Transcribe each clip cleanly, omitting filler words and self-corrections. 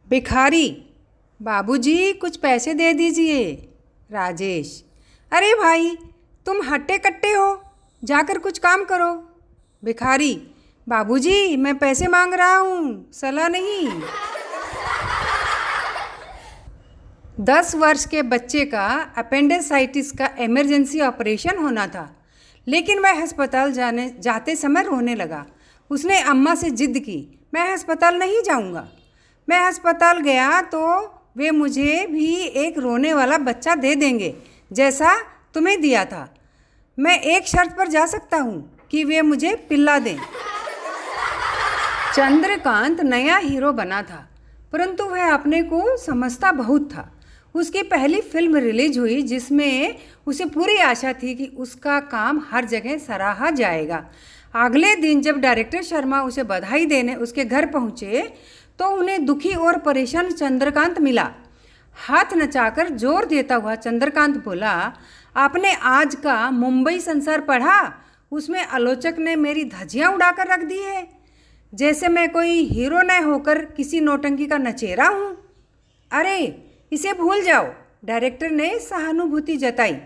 भिखारी, बाबूजी कुछ पैसे दे दीजिए। राजेश, अरे भाई तुम हट्टे कट्टे हो, जाकर कुछ काम करो। भिखारी, बाबूजी मैं पैसे मांग रहा हूँ, सलाह नहीं। 10 वर्ष के बच्चे का अपेंडिसाइटिस का इमरजेंसी ऑपरेशन होना था, लेकिन वह अस्पताल जाते समय रोने लगा। उसने अम्मा से जिद की, मैं अस्पताल नहीं जाऊंगा। मैं अस्पताल गया तो वे मुझे भी एक रोने वाला बच्चा दे देंगे, जैसा तुम्हें दिया था। मैं एक शर्त पर जा सकता हूँ कि वे मुझे पिल्ला दें। चंद्रकांत नया हीरो बना था, परंतु वह अपने को समझता बहुत था। उसकी पहली फिल्म रिलीज हुई जिसमें उसे पूरी आशा थी कि उसका काम हर जगह सराहा जाएगा। अगले दिन जब डायरेक्टर शर्मा उसे बधाई देने उसके घर पहुंचे तो उन्हें दुखी और परेशान चंद्रकांत मिला। हाथ नचाकर जोर देता हुआ चंद्रकांत बोला, आपने आज का मुंबई संसार पढ़ा? उसमें आलोचक ने मेरी धज्जियां उड़ाकर रख दी है, जैसे मैं कोई हीरो न होकर किसी नौटंकी का नचेरा हूँ। अरे इसे भूल जाओ, डायरेक्टर ने सहानुभूति जताई।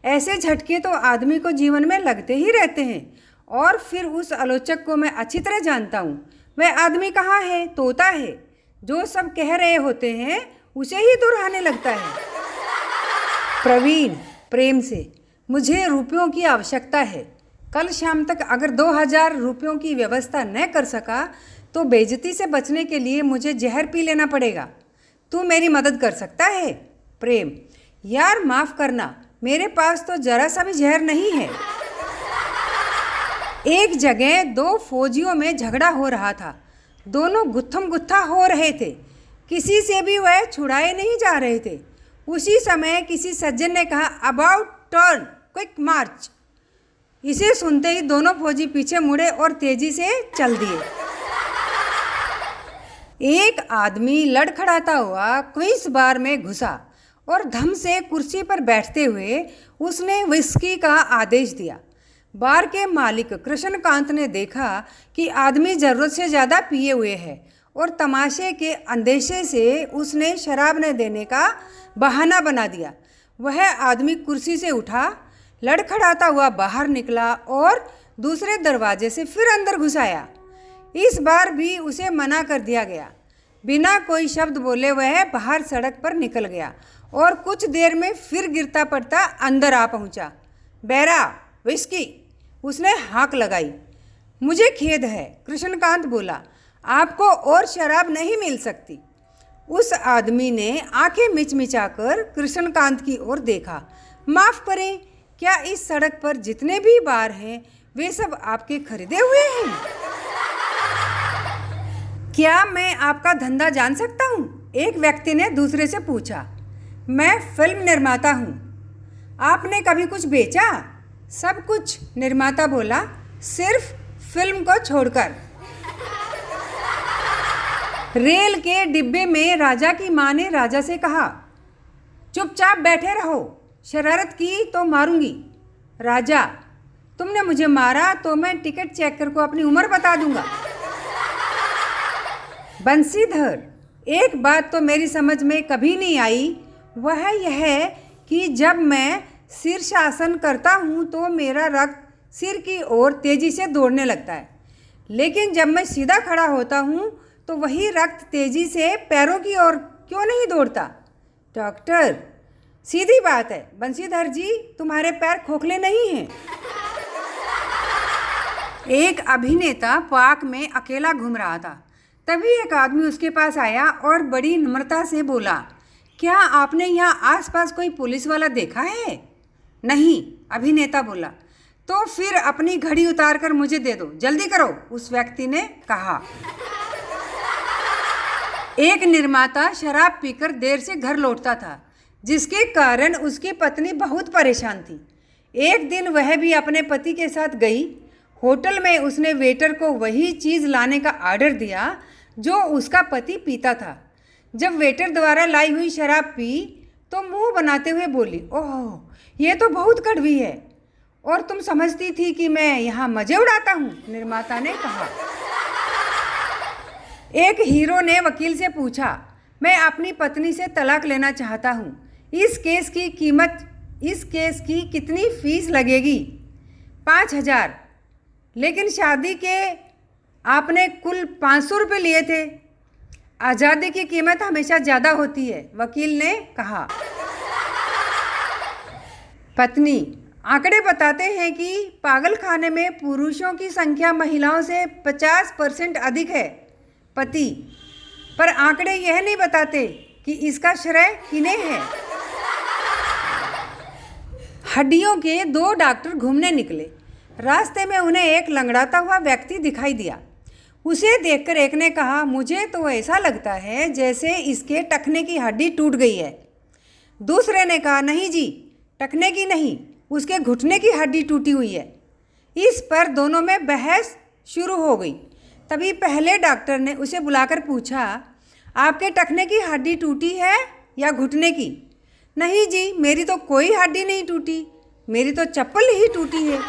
ऐसे झटके तो आदमी को जीवन में लगते ही रहते हैं। और फिर उस आलोचक को मैं अच्छी तरह जानता हूँ। वह आदमी कहाँ है? तोता है। जो सब कह रहे होते हैं उसे ही दोहराने लगता है। प्रवीण प्रेम से, मुझे रुपयों की आवश्यकता है। कल शाम तक अगर 2000 रुपयों की व्यवस्था न कर सका तो बेइज्जती से बचने के लिए मुझे जहर पी लेना पड़ेगा। तू मेरी मदद कर सकता है? प्रेम, यार माफ़ करना, मेरे पास तो जरा सा भी जहर नहीं है। एक जगह 2 फौजियों में झगड़ा हो रहा था। दोनों गुत्थम गुत्था हो रहे थे, किसी से भी वह छुड़ाए नहीं जा रहे थे। उसी समय किसी सज्जन ने कहा, अबाउट टर्न, क्विक मार्च। इसे सुनते ही दोनों फौजी पीछे मुड़े और तेजी से चल दिए। एक आदमी लड़खड़ाता हुआ क्विज बार में घुसा और धम से कुर्सी पर बैठते हुए उसने विस्की का आदेश दिया। बार के मालिक कृष्णकांत ने देखा कि आदमी ज़रूरत से ज़्यादा पिए हुए है और तमाशे के अंदेशे से उसने शराब न देने का बहाना बना दिया। वह आदमी कुर्सी से उठा, लड़खड़ाता हुआ बाहर निकला और दूसरे दरवाजे से फिर अंदर घुस आया। इस बार भी उसे मना कर दिया गया। बिना कोई शब्द बोले वह बाहर सड़क पर निकल गया और कुछ देर में फिर गिरता पड़ता अंदर आ पहुंचा। बैरा, विस्की, उसने हाँक लगाई। मुझे खेद है, कृष्णकांत बोला, आपको और शराब नहीं मिल सकती। उस आदमी ने आंखें मिचमिचाकर कृष्णकांत की ओर देखा। माफ़ करें, क्या इस सड़क पर जितने भी बार हैं वे सब आपके खरीदे हुए हैं? क्या मैं आपका धंधा जान सकता हूँ? एक व्यक्ति ने दूसरे से पूछा। मैं फिल्म निर्माता हूँ। आपने कभी कुछ बेचा? सब कुछ, निर्माता बोला, सिर्फ फिल्म को छोड़कर। रेल के डिब्बे में राजा की माँ ने राजा से कहा, चुपचाप बैठे रहो, शरारत की तो मारूंगी। राजा, तुमने मुझे मारा तो मैं टिकट चेकर को अपनी उम्र बता दूंगा। बंसीधर, एक बात तो मेरी समझ में कभी नहीं आई, वह यह है कि जब मैं शीर्षासन करता हूँ तो मेरा रक्त सिर की ओर तेजी से दौड़ने लगता है, लेकिन जब मैं सीधा खड़ा होता हूँ तो वही रक्त तेजी से पैरों की ओर क्यों नहीं दौड़ता? डॉक्टर, सीधी बात है बंसीधर जी, तुम्हारे पैर खोखले नहीं हैं। एक अभिनेता पार्क में अकेला घूम रहा था। तभी एक आदमी उसके पास आया और बड़ी नम्रता से बोला, क्या आपने यहाँ आसपास कोई पुलिस वाला देखा है? नहीं, अभिनेता बोला। तो फिर अपनी घड़ी उतार कर मुझे दे दो, जल्दी करो, उस व्यक्ति ने कहा। एक निर्माता शराब पीकर देर से घर लौटता था, जिसके कारण उसकी पत्नी बहुत परेशान थी। एक दिन वह भी अपने पति के साथ गई। होटल में उसने वेटर को वही चीज़ लाने का ऑर्डर दिया जो उसका पति पीता था। जब वेटर द्वारा लाई हुई शराब पी तो मुंह बनाते हुए बोली, ओह ये तो बहुत कड़वी है। और तुम समझती थी कि मैं यहाँ मज़े उड़ाता हूँ, निर्माता ने कहा। एक हीरो ने वकील से पूछा, मैं अपनी पत्नी से तलाक लेना चाहता हूँ। इस केस की कितनी फीस लगेगी? 5,000। लेकिन शादी के आपने कुल 500 रुपये लिए थे। आज़ादी की कीमत हमेशा ज़्यादा होती है, वकील ने कहा। पत्नी, आंकड़े बताते हैं कि पागल खाने में पुरुषों की संख्या महिलाओं से 50% अधिक है। पति, पर आंकड़े यह नहीं बताते कि इसका श्रेय किन्हें है। हड्डियों के 2 डॉक्टर घूमने निकले। रास्ते में उन्हें एक लंगड़ाता हुआ व्यक्ति दिखाई दिया। उसे देखकर एक ने कहा, मुझे तो ऐसा लगता है जैसे इसके टखने की हड्डी टूट गई है। दूसरे ने कहा, नहीं जी, टखने की नहीं, उसके घुटने की हड्डी टूटी हुई है। इस पर दोनों में बहस शुरू हो गई। तभी पहले डॉक्टर ने उसे बुलाकर पूछा, आपके टखने की हड्डी टूटी है या घुटने की? नहीं जी, मेरी तो कोई हड्डी नहीं टूटी, मेरी तो चप्पल ही टूटी है।